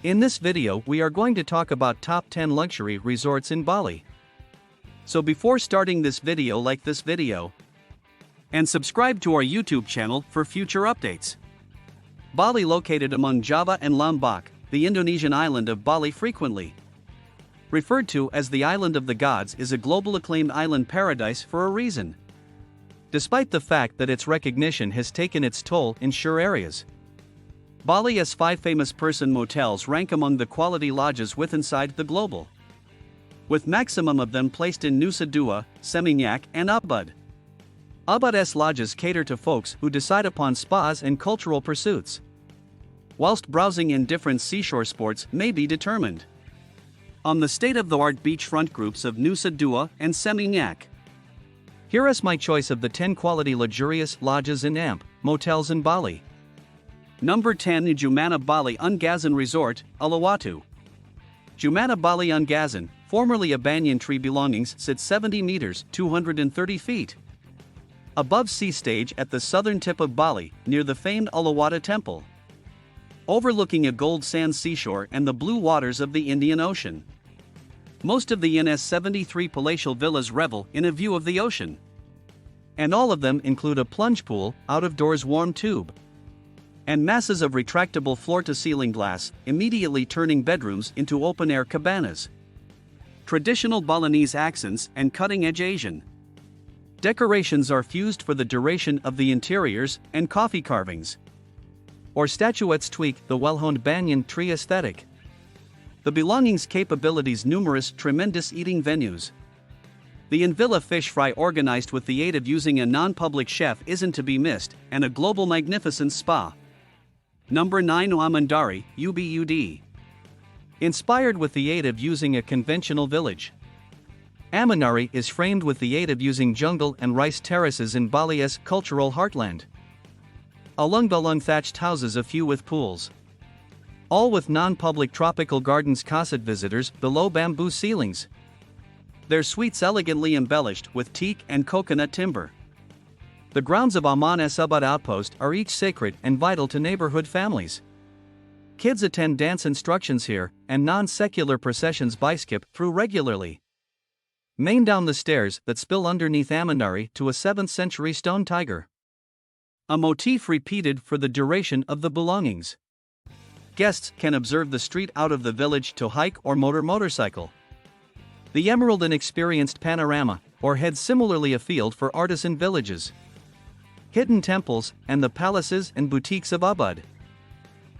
In this video we are going to talk about top 10 luxury resorts in Bali. So before starting this video, like this video and subscribe to our YouTube channel for future updates. Bali, located among Java and Lombok, the Indonesian island of Bali, frequently referred to as the Island of the Gods, is a global-acclaimed island paradise for a reason. Despite the fact that its recognition has taken its toll in shore areas. Bali has 5 famous person motels rank among the quality lodges withinside the global, with maximum of them placed in Nusa Dua, Seminyak and Ubud. Ubud's lodges cater to folks who decide upon spas and cultural pursuits, whilst browsing in different seashore sports may be determined on the state-of-the-art beachfront groups of Nusa Dua and Seminyak. Here is my choice of the 10 quality luxurious lodges and motels in Bali. Number 10. Jumana Bali Ungasan Resort, Uluwatu. Jumana Bali Ungasan, formerly a Banyan Tree belongings, sits 70 meters (230 feet) above sea stage at the southern tip of Bali, near the famed Uluwatu Temple, overlooking a gold sand seashore and the blue waters of the Indian Ocean. Most of the INS 73 palatial villas revel in a view of the ocean, and all of them include a plunge pool, out-of-doors warm tube, and masses of retractable floor-to-ceiling glass, immediately turning bedrooms into open-air cabanas. Traditional Balinese accents and cutting-edge Asian decorations are fused for the duration of the interiors, and coffee carvings or statuettes tweak the well-honed banyan tree aesthetic. The belongings' capabilities: numerous tremendous eating venues. The in-villa fish fry organized with the aid of using a non-public chef isn't to be missed, and a global-magnificence spa. Number 9. Mandari, Ubud. Inspired with the aid of using a conventional village, Mandari is framed with the aid of using jungle and rice terraces in Bali's cultural heartland. Alung-balung thatched houses, a few with pools, all with non-public tropical gardens. Cosset visitors below bamboo ceilings. Their suites elegantly embellished with teak and coconut timber. The grounds of Aman's Ubud outpost are each sacred and vital to neighborhood families. Kids attend dance instructions here, and non-secular processions byskip through regularly. Main down the stairs that spill underneath Mandari to a 7th century stone tiger, a motif repeated for the duration of the belongings. Guests can observe the street out of the village to hike or motorcycle the emerald and experienced panorama, or head similarly afield for artisan villages, hidden temples, and the palaces and boutiques of Ubud.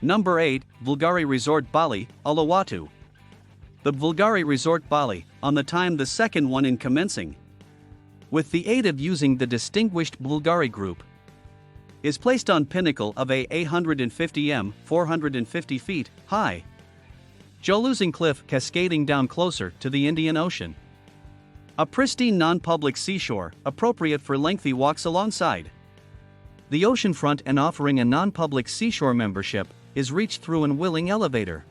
Number 8. Bulgari Resort Bali, Uluwatu. The Bulgari Resort Bali, on the time the second one in commencing, with the aid of using the distinguished Bulgari group, is placed on pinnacle of a 850 m 450 feet high Jalusin cliff cascading down closer to the Indian Ocean. A pristine non-public seashore, appropriate for lengthy walks alongside the oceanfront, and offering a non-public seashore membership, is reached through an willing elevator.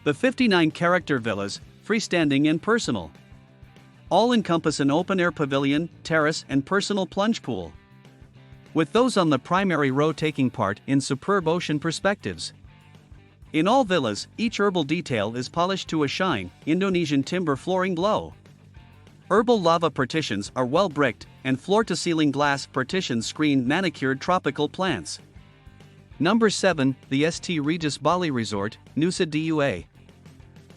The 59 character villas, freestanding and personal, all encompass an open-air pavilion, terrace and personal plunge pool, with those on the primary row taking part in superb ocean perspectives. In all villas, each herbal detail is polished to a shine, Indonesian timber flooring glow. Herbal lava partitions are well bricked, and floor-to-ceiling glass partitions screen manicured tropical plants. Number 7. The St. Regis Bali Resort, Nusa Dua.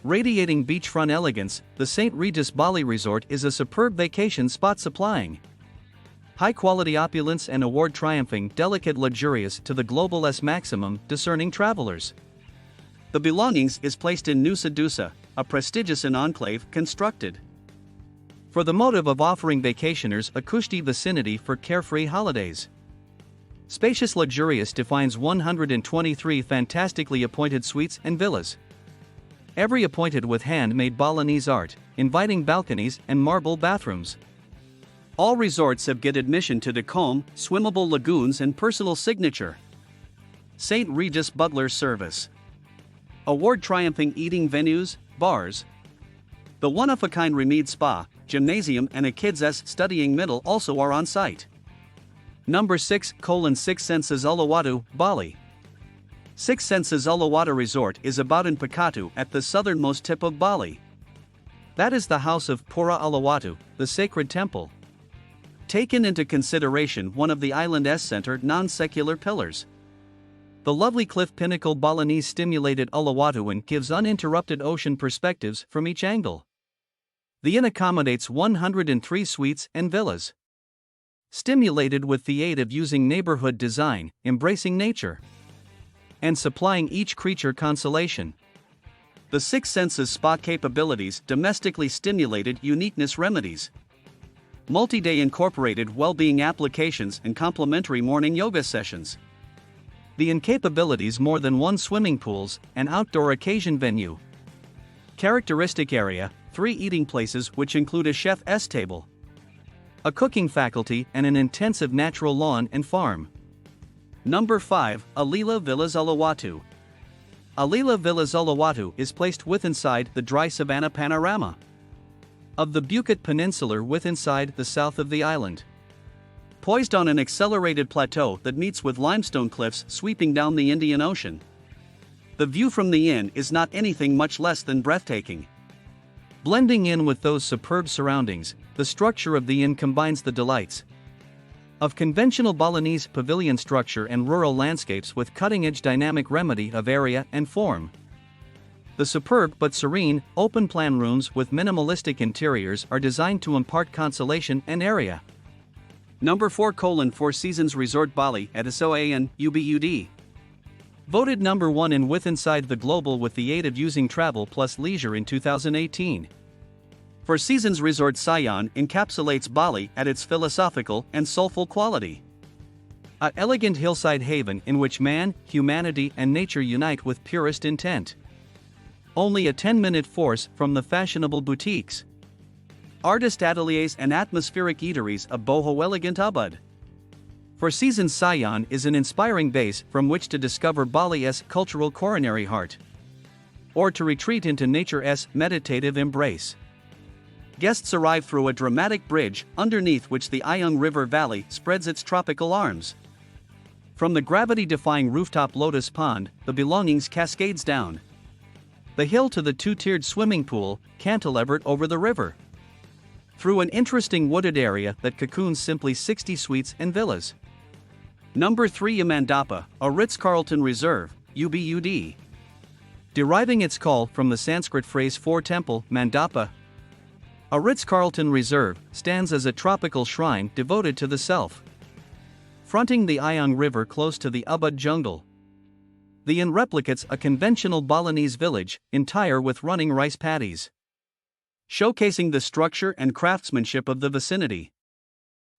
Radiating beachfront elegance, the St. Regis Bali Resort is a superb vacation spot supplying high-quality opulence and award-triumphing delicate luxurious to the global's maximum discerning travelers. The belongings is placed in Nusa Dua, a prestigious enclave constructed for the motive of offering vacationers a cushy vicinity for carefree holidays. Spacious luxurious defines 123 fantastically appointed suites and villas, every appointed with handmade Balinese art, inviting balconies and marble bathrooms. All resorts have get admission to the calm, swimmable lagoons and personal signature St. Regis butler service. Award-triumphing eating venues, bars, the one-of-a-kind Remede Spa, gymnasium and a kids' studying middle also are on site. Number 6. Senses Uluwatu, Bali. Six Senses Uluwatu Resort is about in Pakatu at the southernmost tip of Bali. That is the house of Pura Uluwatu, the sacred temple. Taken into consideration one of the island's center non-secular pillars. The lovely cliff pinnacle Balinese stimulated Uluwatuan gives uninterrupted ocean perspectives from each angle. The inn accommodates 103 suites and villas. Stimulated with the aid of using neighborhood design, embracing nature, and supplying each creature consolation. The Six Senses spa capabilities domestically stimulated uniqueness remedies. Multi-day incorporated well-being applications and complimentary morning yoga sessions. The inn capabilities more than one swimming pools, an outdoor occasion venue. Characteristic area, 3 eating places which include a chef's table, a cooking faculty and an intensive natural lawn and farm. Number 5, Alila Villas Uluwatu. Alila Villas Uluwatu is placed withinside the dry savanna panorama of the Bukit Peninsula withinside the south of the island. Poised on an accelerated plateau that meets with limestone cliffs sweeping down the Indian Ocean. The view from the inn is not anything much less than breathtaking. Blending in with those superb surroundings, the structure of the inn combines the delights of conventional Balinese pavilion structure and rural landscapes with cutting-edge dynamic remedy of area and form. The superb but serene, open-plan rooms with minimalistic interiors are designed to impart consolation and area. Number 4 Four Seasons Resort Bali at Java and Ubud. Voted number 1 in Withinside the Global with the aid of using Travel Plus Leisure in 2018. Four Seasons Resort Sayan encapsulates Bali at its philosophical and soulful quality. An elegant hillside haven in which man, humanity and nature unite with purest intent. Only a 10-minute force from the fashionable boutiques, artist ateliers and atmospheric eateries of Boho Elegant Ubud. Four Seasons Sayan is an inspiring base from which to discover Bali's cultural coronary heart, or to retreat into nature's meditative embrace. Guests arrive through a dramatic bridge, underneath which the Ayung River Valley spreads its tropical arms. From the gravity-defying rooftop lotus pond, the belongings cascades down the hill to the 2-tiered swimming pool, cantilevered over the river. Through an interesting wooded area that cocoons simply 60 suites and villas. Number 3 Yamandapa, a Ritz-Carlton Reserve, Ubud. Deriving its call from the Sanskrit phrase for temple, Mandapa, a Ritz-Carlton Reserve stands as a tropical shrine devoted to the self. Fronting the Ayung River close to the Ubud jungle, the inn replicates a conventional Balinese village, entire with running rice paddies, showcasing the structure and craftsmanship of the vicinity.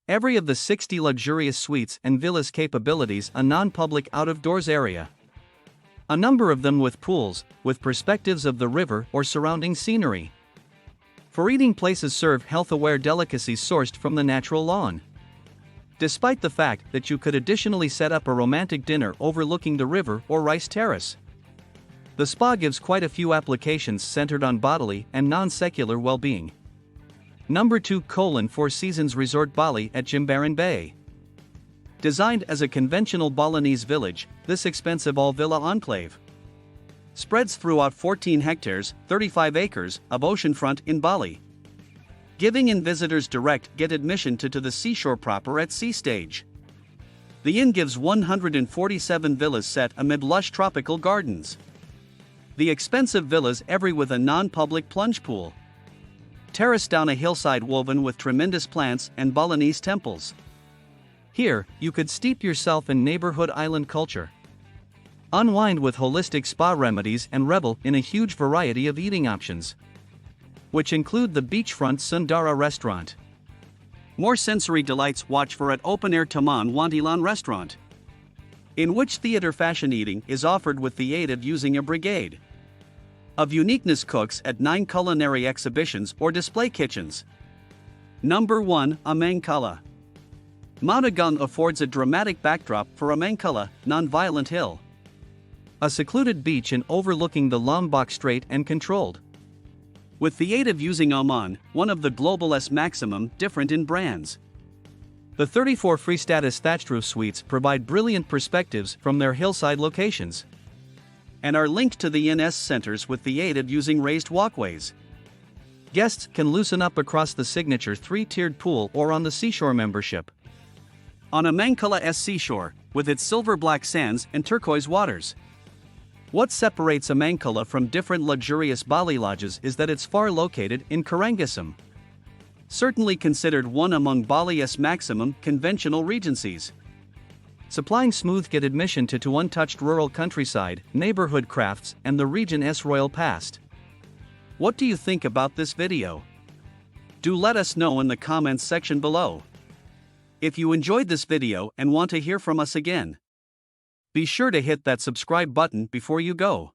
Every of the 60 luxurious suites and villas capabilities a non-public out-of-doors area. A number of them with pools, with perspectives of the river or surrounding scenery. For eating places serve health-aware delicacies sourced from the natural lawn. Despite the fact that you could additionally set up a romantic dinner overlooking the river or rice terrace. The spa gives quite a few applications centered on bodily and non-secular well-being. Number 2 Four Seasons Resort Bali at Jimbaran Bay. Designed as a conventional Balinese village, this expensive all-villa enclave spreads throughout 14 hectares, 35 acres, of oceanfront in Bali, giving in visitors direct get admission to the seashore proper at sea stage. The inn gives 147 villas set amid lush tropical gardens. The expensive villas every with a non-public plunge pool. Terraced down a hillside woven with tremendous plants and Balinese temples. Here, you could steep yourself in neighborhood island culture. Unwind with holistic spa remedies and revel in a huge variety of eating options, which include the beachfront Sundara restaurant. More sensory delights watch for at open-air Taman Wantilan restaurant, in which theater fashion eating is offered with the aid of using a brigade of uniqueness cooks at 9 culinary exhibitions or display kitchens. Number 1 Amangkala. Mount Agung affords a dramatic backdrop for Amangkala, non-violent hill. A secluded beach and overlooking the Lombok Strait and controlled with the aid of using Oman, one of the global's maximum different in brands. The 34 free-status thatched roof suites provide brilliant perspectives from their hillside locations. and are linked to the INS centers with the aid of using raised walkways. Guests can loosen up across the signature 3-tiered pool or on the seashore membership. On Amangkala's seashore, with its silver-black sands and turquoise waters. What separates Amangkala from different luxurious Bali lodges is that it's far located in Karangasem. Certainly considered one among Bali's maximum conventional regencies. Supplying smooth-get admission to untouched rural countryside, neighborhood crafts, and the region's royal past. What do you think about this video? Do let us know in the comments section below. If you enjoyed this video and want to hear from us again, be sure to hit that subscribe button before you go.